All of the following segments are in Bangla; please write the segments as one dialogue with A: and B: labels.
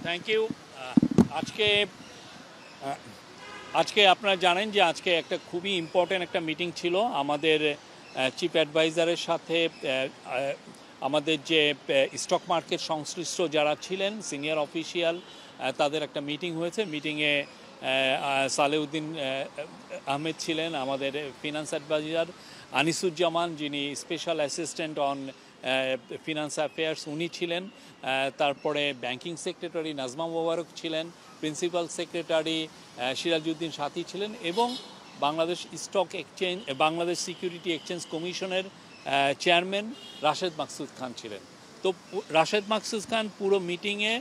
A: Thank you. আজকে আজকে আপনারা জানেন যে আজকে একটা খুবই ইম্পর্ট্যান্ট একটা মিটিং ছিল আমাদের চিফ অ্যাডভাইজারের সাথে। আমাদের যে স্টক মার্কেট সংশ্লিষ্ট যারা ছিলেন সিনিয়র অফিসিয়াল, তাদের একটা মিটিং হয়েছে। মিটিংয়ে সালেউদ্দিন আহমেদ ছিলেন, আমাদের ফিনান্স অ্যাডভাইজার আনিসুজ্জামান যিনি special assistant on finance affairs উনি ছিলেন, তারপরে ব্যাংকিং সেক্রেটারি নাজমা মোবারক ছিলেন, প্রিন্সিপাল সেক্রেটারি সিরাজউদ্দিন সাথী ছিলেন, এবং Bangladesh stock exchange Bangladesh security exchange কমিশনের চেয়ারম্যান রাশেদ মাকসুদ খান ছিলেন। তো রাশেদ মাকসুদ খান পুরো মিটিংয়ে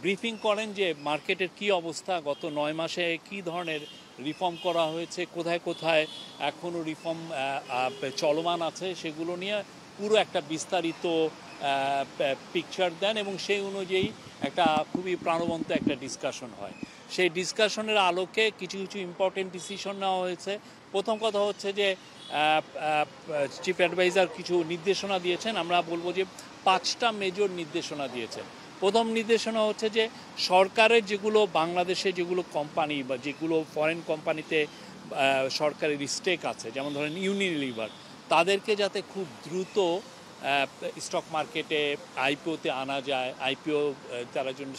A: ব্রিফিং করেন যে মার্কেটের কি অবস্থা, গত 9 মাসে কি ধরনের রিফর্ম করা হয়েছে, কোথায় কোথায় এখনও রিফর্ম চলমান আছে, সেগুলো নিয়ে পুরো একটা বিস্তারিত পিকচার দেন, এবং সেই অনুযায়ী একটা খুবই প্রাণবন্ত একটা ডিসকাশন হয়। সেই ডিসকাশনের আলোকে কিছু কিছু ইম্পর্টেন্ট ডিসিশন নেওয়া হয়েছে। প্রথম কথা হচ্ছে যে চিফ অ্যাডভাইজার কিছু নির্দেশনা দিয়েছেন, আমরা বলবো যে 5টা মেজর নির্দেশনা দিয়েছেন। প্রথম নির্দেশনা হচ্ছে যে সরকারের যেগুলো বাংলাদেশে যেগুলো কোম্পানি বা যেগুলো ফরেন কোম্পানিতে সরকারের স্টেক আছে, যেমন ধরেন ইউনিলিভার, তাদেরকে যাতে খুব দ্রুত স্টক মার্কেটে আইপিওতে আনা যায়, আইপিও তারা জন্য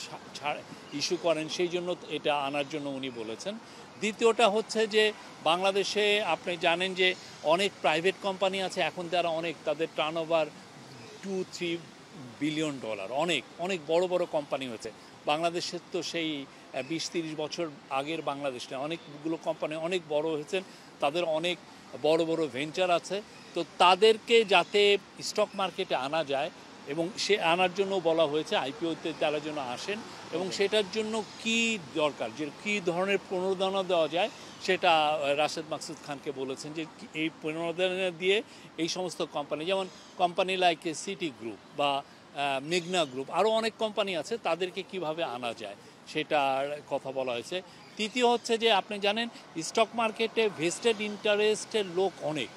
A: ইস্যু করেন, সেই জন্য এটা আনার জন্য উনি বলেছেন। দ্বিতীয়টা হচ্ছে যে বাংলাদেশে আপনি জানেন যে অনেক প্রাইভেট কোম্পানি আছে, এখন তারা তাদের টার্নওভার $2-3 বিলিয়ন, অনেক অনেক বড় বড় কোম্পানি হয়েছে। বাংলাদেশের তো সেই 20-30 বছর আগের বাংলাদেশ না, অনেকগুলো কোম্পানি অনেক বড় হয়েছেন, তাদের অনেক বড় বড় ভেঞ্চার আছে। তো তাদেরকে যাতে স্টক মার্কেটে আনা যায়, এবং সে আনার জন্য বলা হয়েছে আইপিওতে তারা যেন আসেন, এবং সেটার জন্য কি দরকার, যে কী ধরনের প্রণোদনা দেওয়া যায়, সেটা রাশেদ মাকসুদ খানকে বলেছেন যে এই প্রণোদনা দিয়ে এই সমস্ত কোম্পানি, যেমন কোম্পানি লাইক সিটি গ্রুপ বা মেঘনা গ্রুপ, আরও অনেক কোম্পানি আছে, তাদেরকে কিভাবে আনা যায় সেটার কথা বলা হয়েছে। তৃতীয় হচ্ছে যে আপনি জানেন স্টক মার্কেটে ভেস্টেড ইন্টারেস্টের লোক অনেক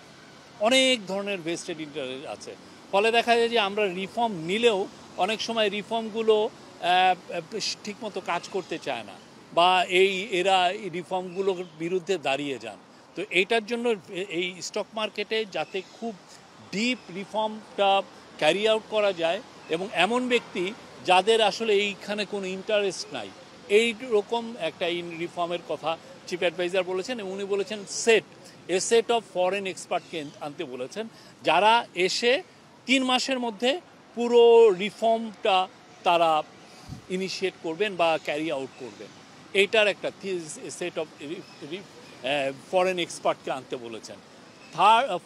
A: অনেক ধরনের ভেস্টেড ইন্টারেস্ট আছে, ফলে দেখা যায় যে আমরা রিফর্ম নিলেও অনেক সময় রিফর্মগুলো ঠিকমতো কাজ করতে চায় না, বা এরা রিফর্মগুলোর বিরুদ্ধে দাঁড়িয়ে যান। তো এইটার জন্য এই স্টক মার্কেটে যাতে খুব ডিপ রিফর্মটা ক্যারি আউট করা যায়, এবং এমন ব্যক্তি যাদের আসলে এইখানে কোনো ইন্টারেস্ট নাই, এই রকম একটা রিফর্মের কথা চিফ অ্যাডভাইজার বলেছেন। এবং উনি বলেছেন সেট অফ ফরেন এক্সপার্টকে আনতে বলেছেন, যারা এসে 3 মাসের মধ্যে পুরো রিফর্মটা তারা ইনিশিয়েট করবেন বা ক্যারি আউট করবেন। এইটার একটা সেট অফ ফরেন এক্সপার্টকে আনতে বলেছেন।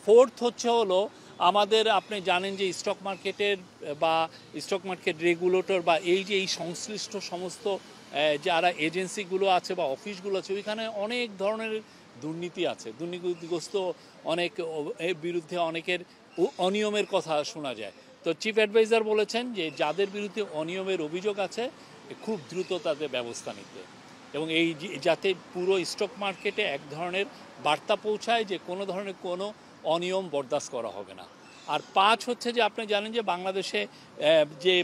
A: ফোর্থ হচ্ছে হলো আমাদের, আপনি জানেন যে স্টক মার্কেটের বা স্টক মার্কেট রেগুলেটর বা এই সংশ্লিষ্ট সমস্ত যারা এজেন্সিগুলো আছে বা অফিসগুলো আছে, ওইখানে অনেক ধরনের দুর্নীতি আছে, দুর্নীতিগ্রস্ত অনেক বিরুদ্ধে অনেকের অনিয়মের কথা শোনা যায়। তো চিফ অ্যাডভাইজার বলেছেন যে যাদের বিরুদ্ধে অনিয়মের অভিযোগ আছে খুব দ্রুত তাদের ব্যবস্থা নিতে, এবং এই যাতে পুরো স্টক মার্কেটে এক ধরনের বার্তা পৌঁছায় যে কোনো ধরনের কোনো অনিয়ম বরদাস্ত করা হবে না। আর 5 হচ্ছে যে আপনি জানেন যে বাংলাদেশে যে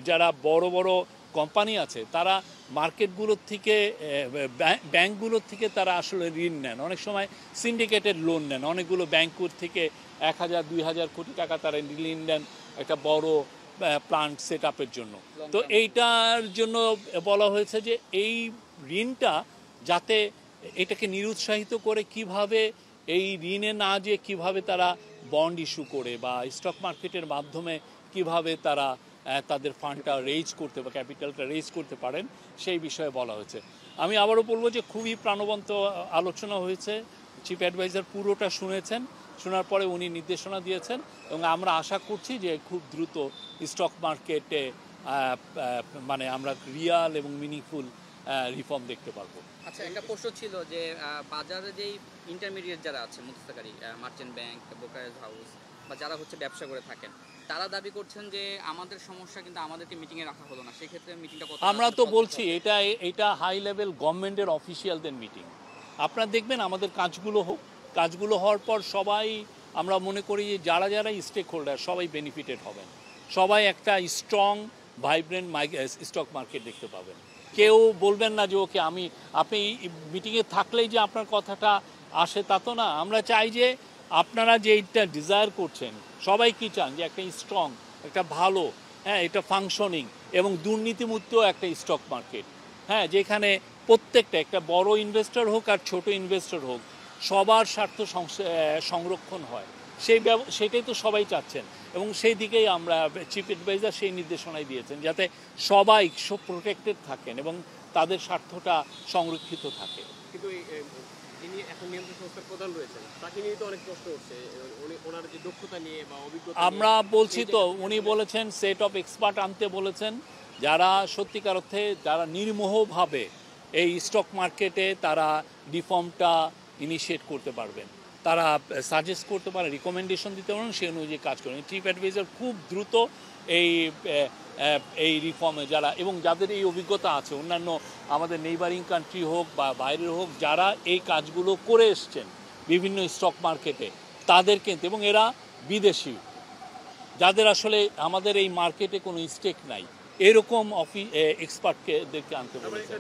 A: যারা বড় বড় কোম্পানি আছে, তারা মার্কেটগুলোর থেকে ব্যাংকগুলোর থেকে তারা আসলে ঋণ নেন, অনেক সময় সিন্ডিকেটেড লোন নেন, অনেকগুলো ব্যাংকুর থেকে 1000-2000 কোটি টাকা তারা ঋণ নেন একটা বড় প্লান্ট সেট আপের জন্য। তো এইটার জন্য বলা হয়েছে যে এই ঋণটা যাতে এটাকে নিরুৎসাহিত করে কিভাবে এই ঋণে না যে কিভাবে তারা বন্ড ইস্যু করে বা স্টক মার্কেটের মাধ্যমে কিভাবে তারা তাদের ফান্ডটা রেজ করতে বা ক্যাপিটালটা রেজ করতে পারেন, সেই বিষয়ে বলা হয়েছে। আমি আবারও বলবো যে খুবই প্রাণবন্ত আলোচনা হয়েছে, চিফ অ্যাডভাইজার পুরোটা শুনেছেন, শোনার পরে উনি নির্দেশনা দিয়েছেন, এবং আমরা আশা করছি যে খুব দ্রুত স্টক মার্কেটে মানে আমরা রিয়াল এবং মিনিংফুল রিফর্ম দেখতে পারবো।
B: আচ্ছা, একটা প্রশ্ন ছিল যে বাজারে যেই ইন্টারমিডিয়েট যারা আছে, মধ্যস্থকারী, মার্চেন্ট ব্যাংক, ব্রোকারেজ হাউস বা যারা হচ্ছে ব্যবসা করে থাকেন, তারা দাবি করছেন যে আমাদের সমস্যা, কিন্তু আমাদেরকে মিটিংয়ে রাখা হলো না, সেক্ষেত্রে মিটিংটা কত?
A: আমরা তো বলছি এটা হাই লেভেল গভর্নমেন্টের অফিসিয়ালদের মিটিং। আপনারা দেখবেন আমাদের কাজগুলো হওয়ার পর সবাই, আমরা মনে করি যে যারা স্টেক হোল্ডার সবাই বেনিফিটেড হবেন, সবাই একটা স্ট্রং ভাইব্রেন্ট স্টক মার্কেট দেখতে পাবেন। কেউ বলবেন না যে ওকে আপনি মিটিংয়ে থাকলেই যে আপনার কথাটা আসে তা তো না। আমরা চাই যে আপনারা যে এইটা ডিজায়ার করছেন, সবাই কি চান যে একটা স্ট্রং, একটা ভালো, হ্যাঁ, এটা ফাংশনিং এবং দুর্নীতিমুক্ত একটা স্টক মার্কেট, হ্যাঁ, যেখানে প্রত্যেকটা একটা বড় ইনভেস্টর হোক আর ছোট ইনভেস্টর হোক সবার স্বার্থ সংরক্ষণ হয়। সেটাই তো সবাই চাচ্ছেন এবং সেই দিকেই আমরা চিফ অ্যাডভাইজার সেই নির্দেশনাই দিয়েছেন যাতে সবাই প্রোটেক্টেড থাকেন এবং তাদের স্বার্থটা সংরক্ষিত থাকে।
C: কিন্তু যিনি এখন নিয়ন্ত্রণ সংস্থার প্রধান রয়েছেন তাকে নিয়ে তো অনেক প্রশ্ন উঠছে, ওনার যে দক্ষতা নিয়ে বা অভিজ্ঞতা।
A: আমরা বলছি তো, উনি বলেছেন সেট অফ এক্সপার্ট আনতে বলেছেন, যারা সত্যিকার অর্থে যারা নির্মোহভাবে এই স্টক মার্কেটে তারা রিফর্মটা ইনিশিয়েট করতে পারবেন, তারা সাজেস্ট করতে পারেন, রিকমেন্ডেশন দিতে পারেন, সেই অনুযায়ী কাজ করেন। চিফ অ্যাডভাইজার খুব দ্রুত এই রিফর্মে যারা এবং যাদের এই অভিজ্ঞতা আছে, অন্যান্য আমাদের নেইবারিং কান্ট্রি হোক বা বাইরের হোক, যারা এই কাজগুলো করে এসছেন বিভিন্ন স্টক মার্কেটে, তাদেরকে, এবং এরা বিদেশি, যাদের আসলে আমাদের এই মার্কেটে কোনো স্টেক নাই, এরকম এক্সপার্টদেরকে আনতে বলেছেন।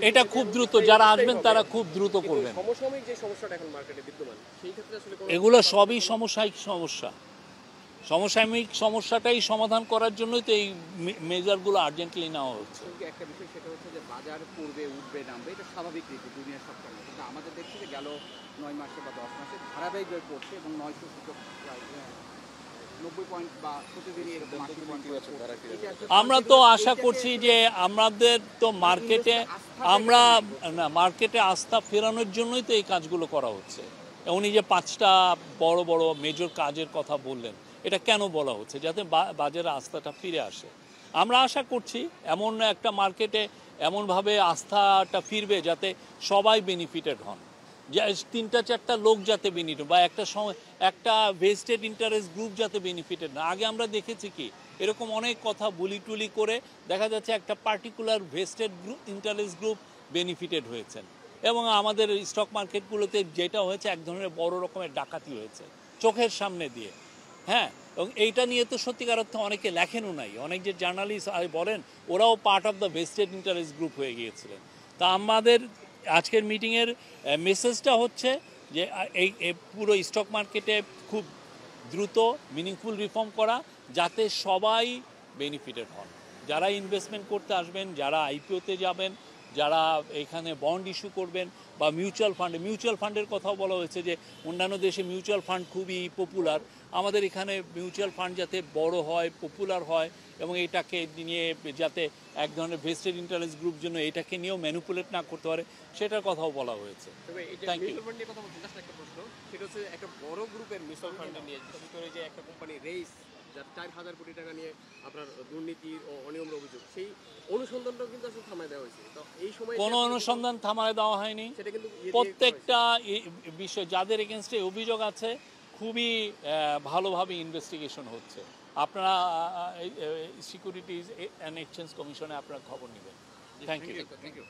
A: এটা খুব দ্রুত, যারা আসবেন তারা খুব দ্রুত করবেন।
C: সমসাময়িক যে সমস্যাটা এখন মার্কেটে বিদ্যমান, সেই ক্ষেত্রে আসলে
A: এগুলো সবই সমসাময়িক সমস্যা। সমসাময়িক সমস্যাটাই সমাধান করার জন্যই তো এই মেজারগুলো আর্জেন্টলি নেওয়া হচ্ছে।
B: একটা বিষয় সেটা হচ্ছে যে বাজার পূর্বে উঠবে নামবে, এটা স্বাভাবিক রীতি দুনিয়ার সব কারণে, কিন্তু আমাদের দেখছি যে গেল 9 মাসে বা 10 মাসে ধারাবাহিকভাবে পড়ছে এবং 900 সূচক 90 পয়েন্ট বা প্রতিদিনই এরকম 80 পয়েন্ট করে।
A: আমরা তো আশা করছি যে আমাদের তো মার্কেটে আস্থা ফেরানোর জন্যই তো এই কাজগুলো করা হচ্ছে। উনি যে 5টা বড় বড় মেজর কাজের কথা বললেন, এটা কেন বলা হচ্ছে? যাতে বাজারে আস্থাটা ফিরে আসে। আমরা আশা করছি এমন একটা মার্কেটে এমনভাবে আস্থাটা ফিরবে যাতে সবাই বেনিফিটেড হন, যে 3-4টা লোক যাতে বেনিফিট, বা একটা ভেস্টেড ইন্টারেস্ট গ্রুপ যাতে বেনিফিটেড না। আগে আমরা দেখেছি কি এরকম অনেক কথা বুলি টুলি করে দেখা যাচ্ছে একটা particular vested group, interest group benefited হয়েছেন, এবং আমাদের স্টক মার্কেটগুলোতে যেটা হয়েছে এক ধরনের বড় রকমের ডাকাতি হয়েছে চোখের সামনে দিয়ে। হ্যাঁ, এবং এইটা নিয়ে তো সত্যিকার অর্থে অনেকে লেখেনও নাই, অনেক যে জার্নালিস্ট বলেন ওরাও part of the vested interest group হয়ে গিয়েছিলেন। তা আমাদের আজকের মিটিংয়ের মেসেজটা হচ্ছে যে এই পুরো স্টক মার্কেটে খুব দ্রুত মিনিংফুল রিফর্ম করা, যাতে সবাই বেনিফিটেড হন, যারা ইনভেস্টমেন্ট করতে আসবেন, যারা আইপিওতে যাবেন, যারা এখানে বন্ড ইস্যু করবেন, বা মিউচুয়াল ফান্ডের কথাও বলা হয়েছে যে অন্যান্য দেশে মিউচুয়াল ফান্ড খুবই পপুলার, আমাদের এখানে মিউচুয়াল ফান্ড যাতে বড় হয়, পপুলার হয়, এবং এটাকে নিয়ে যাতে এক ধরনের ভেস্টেড ইন্টারেস্ট গ্রুপ জন্য এটাকে নিয়েও ম্যানিপুলেট না করতে পারে, সেটার কথাও বলা হয়েছে। Thank you.
C: সেটা হচ্ছে একটা বড় গ্রুপের মিউচুয়াল ফান্ড নিয়ে, বিশেষ করে যে একটা কোম্পানি রেইস, যার 4,000 কোটি টাকা নিয়ে আপনার দুর্নীতি ও অনিয়মের অভিযোগ, সেই অনুসন্ধানটাও কিন্তু আসলে থামায় দেওয়া হয়েছে। তো এই সময়
A: কোনো অনুসন্ধান থামায় দেওয়া হয়নি।
C: সেটা কিন্তু
A: প্রত্যেকটা বিষয় যাদের এগেনস্টে অভিযোগ আছে খুবই ভালোভাবে ইনভেস্টিগেশন হচ্ছে। আপনারা সিকিউরিটিজ অ্যান্ড এক্সচেঞ্জ কমিশনে আপনারা খবর নেবেন। Thank you.